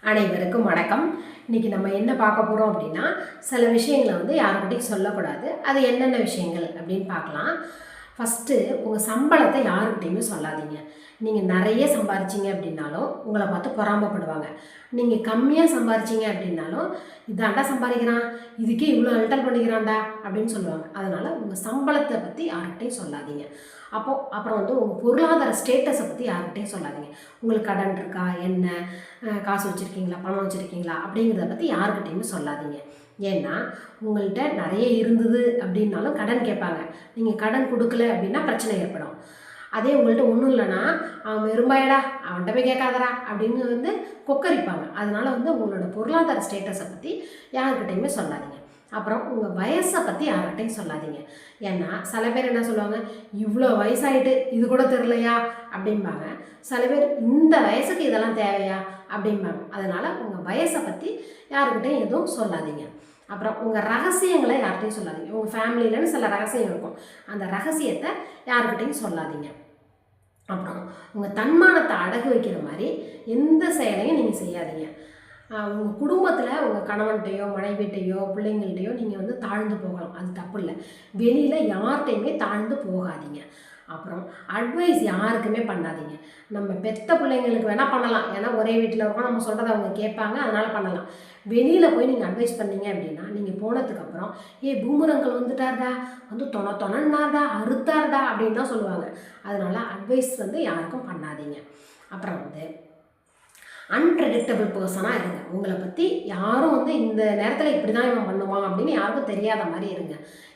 அனைவருக்கும் வணக்கம். இன்றைக்கி நம்ம என்ன பார்க்க போகிறோம் அப்படின்னா, சில விஷயங்களை வந்து யாருக்கிட்டையும் சொல்லக்கூடாது. அது என்னென்ன விஷயங்கள் அப்படின்னு பார்க்கலாம். ஃபஸ்ட்டு உங்கள் சம்பளத்தை யாருக்கிட்டையுமே சொல்லாதீங்க. நீங்கள் நிறைய சம்பாரிச்சிங்க அப்படின்னாலும் உங்களை பார்த்து பொறாமப்படுவாங்க. நீங்கள் கம்மியாக சம்பாரிச்சிங்க அப்படின்னாலும் இதாண்டா சம்பாதிக்கிறான், இதுக்கே இவ்வளோ அல்டல் பண்ணிக்கிறான்டா அப்படின்னு சொல்லுவாங்க. அதனால் உங்கள் சம்பளத்தை பற்றி யாருக்கிட்டையும் சொல்லாதீங்க. அப்புறம் வந்து உங்கள் பொருளாதார ஸ்டேட்டஸை பற்றி யார்கிட்டையும் சொல்லாதீங்க. உங்களுக்கு கடன் இருக்கா, என்ன காசு வச்சுருக்கீங்களா, பணம் வச்சுருக்கீங்களா அப்படிங்கிறத பற்றி யாருக்கிட்டையுமே சொல்லாதீங்க. ஏன்னா உங்கள்கிட்ட நிறைய இருந்தது அப்படின்னாலும் கடன் கேட்பாங்க. நீங்கள் கடன் கொடுக்கல அப்படின்னா பிரச்சனை ஏற்படும். அதே உங்கள்கிட்ட ஒன்றும் இல்லைன்னா அவன் வெறும்பாயடா, அவன்கிட்ட போய் கேட்காதடா அப்படின்னு வந்து கொக்கரிப்பாங்க. அதனால் வந்து உங்களோட பொருளாதார ஸ்டேட்டஸை பற்றி யாருக்கிட்டையுமே சொல்லாதீங்க. அப்புறம் உங்கள் வயசை பற்றி யார்கிட்டையும் சொல்லாதீங்க. ஏன்னா சில பேர் என்ன சொல்லுவாங்க, இவ்வளோ வயசாகிட்டு இது கூட தெரிலையா அப்படிம்பாங்க. சில பேர் இந்த வயசுக்கு இதெல்லாம் தேவையா அப்படிம்பாங்க. அதனால் உங்கள் வயசை பற்றி யாருக்கிட்டையும் எதுவும் சொல்லாதீங்க. அப்புறம் உங்கள் ரகசியங்களை யார்கிட்டையும் சொல்லாதீங்க. உங்கள் ஃபேமிலியிலன்னு சில ரகசியம் இருக்கும், அந்த ரகசியத்தை யாருக்கிட்டையும் சொல்லாதீங்க. அப்புறம் உங்கள் தன்மானத்தை அடகு வைக்கிற மாதிரி எந்த செயலையும் நீங்கள் செய்யாதீங்க. உங்கள் குடும்பத்தில் உங்கள் கணவன்கிட்டையோ மனைவிட்டையோ பிள்ளைங்கள்ட்டையோ நீங்கள் வந்து தாழ்ந்து போகலாம், அது தப்பு இல்லை. வெளியில் யார்கிட்டையுமே தாழ்ந்து போகாதீங்க. அப்புறம் அட்வைஸ் யாருக்குமே பண்ணாதீங்க. நம்ம பெத்த பிள்ளைங்களுக்கு வேணால் பண்ணலாம், ஏன்னா ஒரே வீட்டில் இருக்கோம், நம்ம சொல்கிறத அவங்க கேட்பாங்க, அதனால் பண்ணலாம். வெளியில் போய் நீங்கள் அட்வைஸ் பண்ணீங்க அப்படின்னா நீங்கள் போனதுக்கப்புறம் பூமரங்கள் வந்துட்டார்டா, வந்து தொணன்னார்டா, அறுத்தார்டா அப்படின்னு தான் சொல்லுவாங்க. அதனால் அட்வைஸ் வந்து யாருக்கும் பண்ணாதீங்க. அப்புறம் வந்து அன்பிரடிக்டபிள் பர்சனாக இருங்க. உங்களை பற்றி யாரும் வந்து இந்த நேரத்தில் இப்படி தான் இவன் பண்ணுவான் அப்படின்னு யாருக்கும் தெரியாத மாதிரி இருங்க.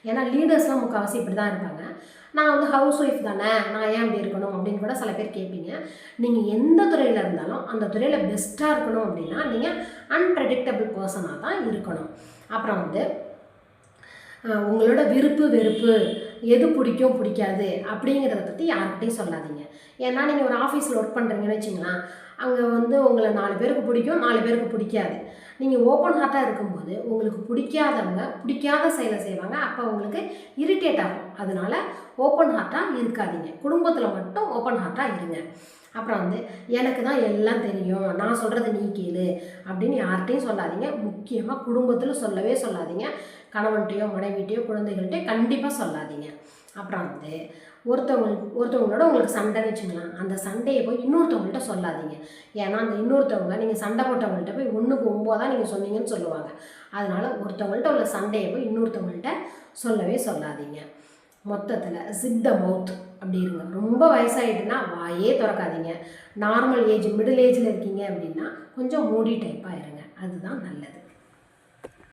ஏன்னா லீடர்ஸ்லாம் முக்கால்வாசி இப்படி தான் இருப்பாங்க. நான் வந்து ஹவுஸ் ஒய்ஃப் தானே, நான் ஏன் இப்படி இருக்கணும் அப்படின்னு கூட சில பேர் கேட்பீங்க. நீங்கள் எந்த துறையில் இருந்தாலும் அந்த துறையில் பெஸ்ட்டாக இருக்கணும் அப்படின்னா நீங்கள் அன்பிரடிக்டபிள் பர்சனாக தான் இருக்கணும். அப்புறம் வந்து உங்களோட விருப்பு வெறுப்பு, எது பிடிக்கும் பிடிக்காது அப்படிங்கிறத பற்றி யார்கிட்டையும் சொல்லாதீங்க. ஏன்னா நீங்கள் ஒரு ஆஃபீஸில் ஒர்க் பண்ணுறீங்கன்னு வச்சிங்களேன், அங்கே வந்து உங்களை 4 பேருக்கு பிடிக்கும், 4 பேருக்கு பிடிக்காது. நீங்கள் ஓப்பன் ஹார்ட்டாக இருக்கும்போது உங்களுக்கு பிடிக்காதவங்க பிடிக்காத செயலை செய்வாங்க, அப்போ உங்களுக்கு இரிட்டேட் ஆகும். அதனால் ஓப்பன் ஹார்ட்டாக இருக்காதீங்க. குடும்பத்தில் மட்டும் ஓப்பன் ஹார்ட்டாக இருங்க. அப்புறம் வந்து எனக்கு தான் எல்லாம் தெரியும், நான் சொல்கிறது நீ கேளு அப்படின்னு யார்கிட்டையும் சொல்லாதீங்க. முக்கியமாக குடும்பத்தில் சொல்லவே சொல்லாதீங்க. கணவன்கிட்டையோ மனைவிட்டையோ குழந்தைகள்கிட்டையோ கண்டிப்பாக சொல்லாதீங்க. அப்புறம் வந்து ஒருத்தவங்களோட உங்களுக்கு சண்டைன்னு வச்சுக்கலாம், அந்த சண்டையை போய் இன்னொருத்தவங்கள்ட்ட சொல்லாதீங்க. ஏன்னா அந்த இன்னொருத்தவங்க நீங்கள் சண்டை போட்டவங்கள்ட்ட போய் 1க்கு 9 நீங்கள் சொன்னீங்கன்னு சொல்லுவாங்க. அதனால் ஒருத்தவங்கள்ட்ட உள்ள சண்டையை போய் இன்னொருத்தவங்கள்ட்ட சொல்லவே சொல்லாதீங்க. மொத்தத்தில் சிட் த மவுத் அப்படி இருங்க. ரொம்ப வயசாகிட்டுன்னா வாயே திறக்காதீங்க. நார்மல் ஏஜ் மிடில் ஏஜில் இருக்கீங்க அப்படின்னா கொஞ்சம் மூடி டைப்பாக இருங்க, அதுதான் நல்லது.